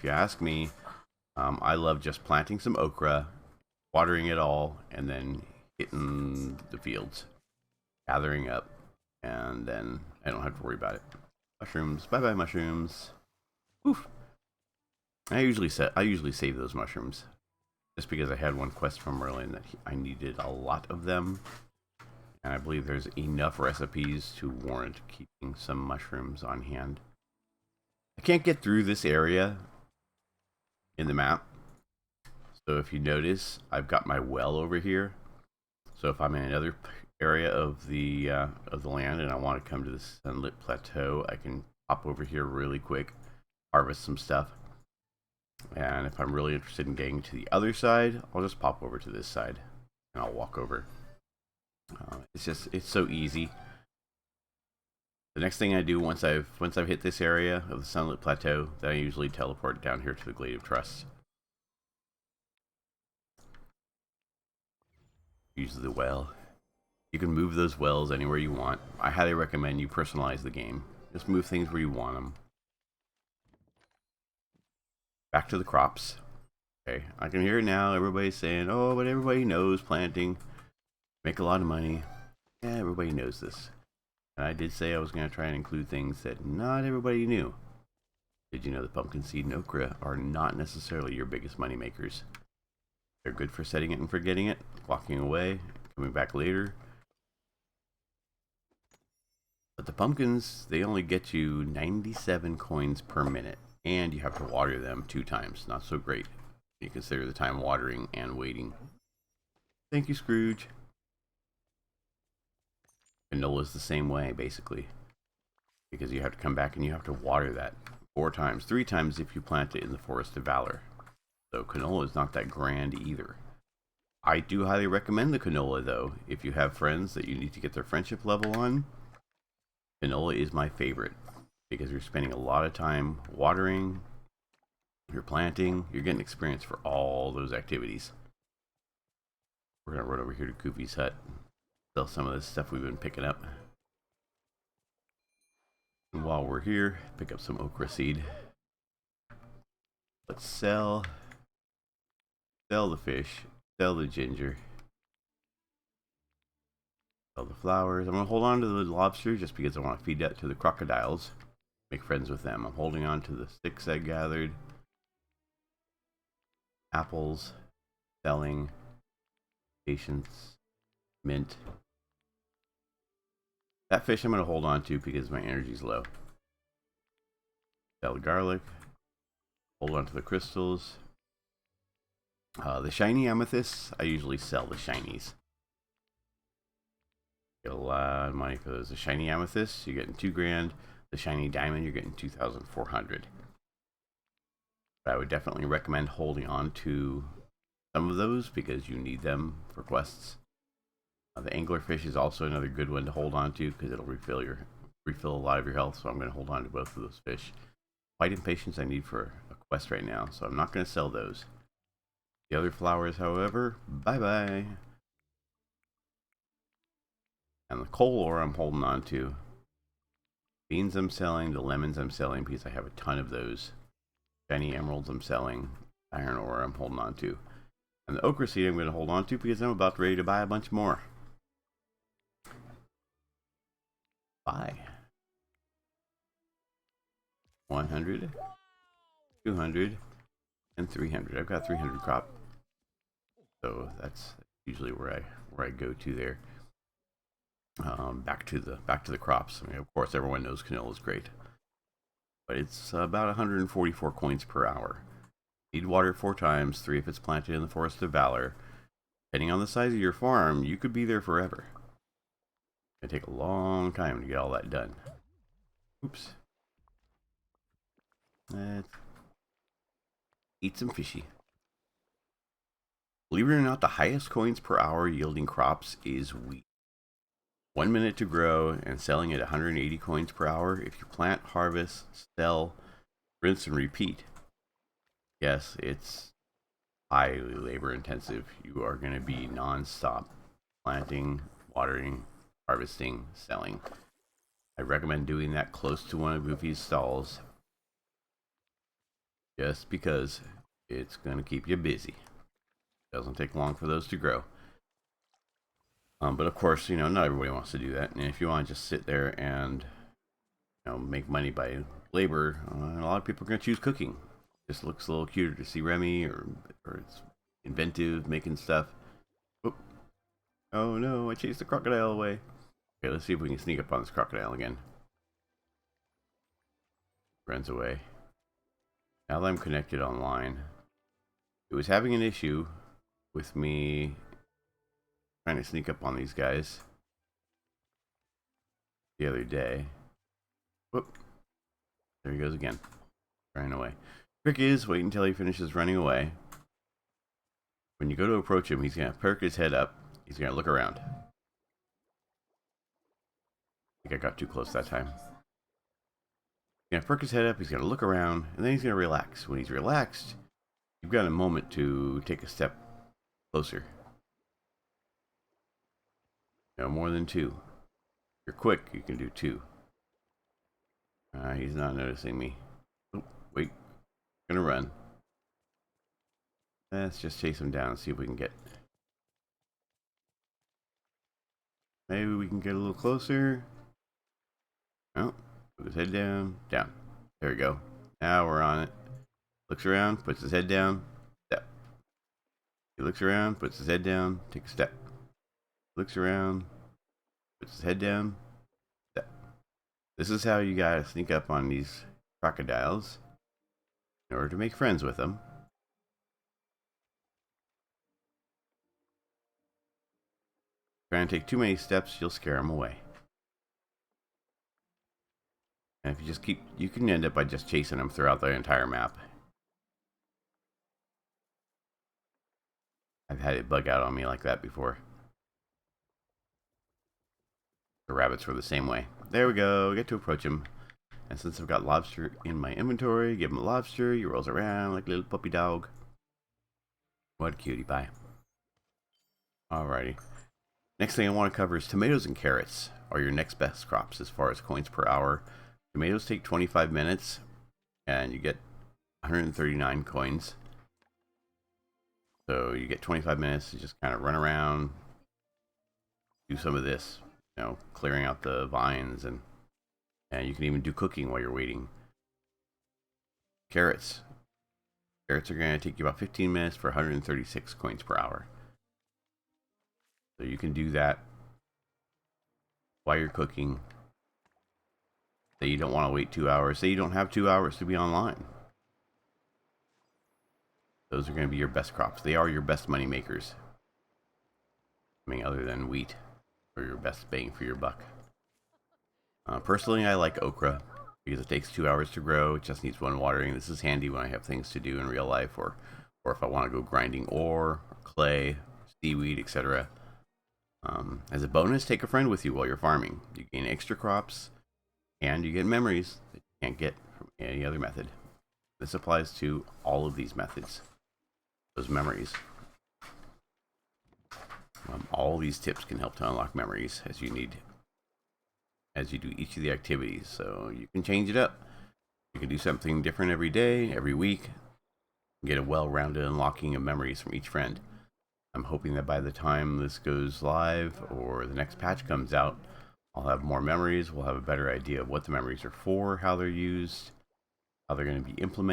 if you ask me, I love just planting some okra, watering it all, and then hitting the fields, gathering up, and then I don't have to worry about it. Mushrooms, bye bye mushrooms. Oof. I usually save those mushrooms just because I had one quest from Merlin that I needed a lot of them, and I believe there's enough recipes to warrant keeping some mushrooms on hand. I can't get through this area in the map, so if you notice, I've got my well over here. So if I'm in another area of the land and I want to come to the sunlit plateau, I can hop over here really quick, harvest some stuff. And if I'm really interested in getting to the other side, I'll just pop over to this side and I'll walk over. It's so easy. The next thing I do once I've hit this area of the sunlit plateau, then I usually teleport down here to the Glade of Trust. Use the well. You can move those wells anywhere you want. I highly recommend you personalize the game. Just move things where you want them. Back to the crops. Okay, I can hear it now. Everybody's saying, oh, but everybody knows planting. Make a lot of money. Yeah, everybody knows this. And I did say I was going to try and include things that not everybody knew. Did you know that pumpkin seed and okra are not necessarily your biggest money makers? They're good for setting it and forgetting it, walking away, coming back later. But the pumpkins, they only get you 97 coins per minute, and you have to water them 2 times. Not so great. You consider the time watering and waiting. Thank you, Scrooge. Canola's the same way, basically. Because you have to come back and you have to water that 4 times. 3 times if you plant it in the Forest of Valor. So canola is not that grand either. I do highly recommend the canola, though. If you have friends that you need to get their friendship level on, canola is my favorite. Because you're spending a lot of time watering, you're planting, you're getting experience for all those activities. We're going to run over here to Goofy's hut, sell some of this stuff we've been picking up. And while we're here, pick up some okra seed. Let's sell the fish, sell the ginger, sell the flowers. I'm going to hold on to the lobster just because I want to feed that to the crocodiles. Make friends with them. I'm holding on to the sticks I gathered. Apples, selling, patience, mint. That fish I'm going to hold on to because my energy's low. Sell the garlic. Hold on to the crystals. The shiny amethysts, I usually sell the shinies. Get a lot of money for those. The shiny amethyst, you're getting 2 grand. The shiny diamond, you're getting 2,400. But I would definitely recommend holding on to some of those because you need them for quests. The anglerfish is also another good one to hold on to because it'll refill a lot of your health. So I'm going to hold on to both of those fish. White impatience I need for a quest right now, so I'm not going to sell those. The other flowers, however, bye-bye. And the coal ore I'm holding on to. Beans I'm selling, the lemons I'm selling because I have a ton of those. Shiny emeralds I'm selling. Iron ore I'm holding on to. And the okra seed I'm going to hold on to because I'm about ready to buy a bunch more. Buy. 100, 200, and 300. I've got 300 crop. So that's usually where I go to there. Back to the crops. I mean, of course, everyone knows canola is great, but it's about 144 coins per hour. Need water 4 times, 3 if it's planted in the Forest of Valor. Depending on the size of your farm, you could be there forever. It'd take a long time to get all that done. Oops. Let's eat some fishy. Believe it or not, the highest coins per hour yielding crops is wheat. 1 minute to grow and selling at 180 coins per hour. If you plant, harvest, sell, rinse, and repeat. Yes, it's highly labor intensive. You are going to be non-stop planting, watering, harvesting, selling. I recommend doing that close to one of Goofy's stalls. just because it's going to keep you busy. Doesn't take long for those to grow. But of course, not everybody wants to do that. And if you want to just sit there and make money by labor, a lot of people are going to choose cooking. Just looks a little cuter to see Remy, or it's inventive, making stuff. Oop. Oh no, I chased the crocodile away. Okay, let's see if we can sneak up on this crocodile again. Runs away. Now that I'm connected online, it was having an issue with me trying to sneak up on these guys the other day. Whoop. There he goes again. Running away. Trick is, wait until he finishes running away. When you go to approach him, he's going to perk his head up. He's going to look around. I think I got too close that time. He's going to perk his head up, he's going to look around, and then he's going to relax. When he's relaxed, you've got a moment to take a step closer. No more than 2. If you're quick, you can do 2. He's not noticing me. Oh, wait. I'm gonna run. Let's just chase him down and see if we can get... Maybe we can get a little closer. Oh, put his head down. Down. There we go. Now we're on it. Looks around, puts his head down. Step. He looks around, puts his head down. Take a step. Looks around, puts his head down. Step. This is how you gotta sneak up on these crocodiles in order to make friends with them. Trying to take too many steps, you'll scare them away. And if you just keep, you can end up by just chasing them throughout the entire map. I've had it bug out on me like that before. The rabbits were the same way. There we go, we get to approach him. And since I've got lobster in my inventory, give him a lobster. He rolls around like a little puppy dog. What a cutie pie. Alrighty. Next thing I want to cover is tomatoes and carrots are your next best crops as far as coins per hour. Tomatoes take 25 minutes and you get 139 coins. So you get 25 minutes to just kind of run around, do some of this, clearing out the vines, and you can even do cooking while you're waiting. Carrots. Carrots are going to take you about 15 minutes for 136 coins per hour. So you can do that while you're cooking. Say you don't want to wait 2 hours. Say you don't have 2 hours to be online. Those are going to be your best crops. They are your best money makers. I mean, other than wheat, or your best bang for your buck. Personally, I like okra because it takes 2 hours to grow. It just needs 1 watering. This is handy when I have things to do in real life, or if I want to go grinding ore, or clay, seaweed, etc. As a bonus, take a friend with you while you're farming. You gain extra crops, and you get memories that you can't get from any other method. This applies to all of these methods. Those memories. All these tips can help to unlock memories as you do each of the activities. So you can change it up. You can do something different every day, every week. Get a well-rounded unlocking of memories from each friend. I'm hoping that by the time this goes live or the next patch comes out, I'll have more memories. We'll have a better idea of what the memories are for, how they're used, how they're going to be implemented.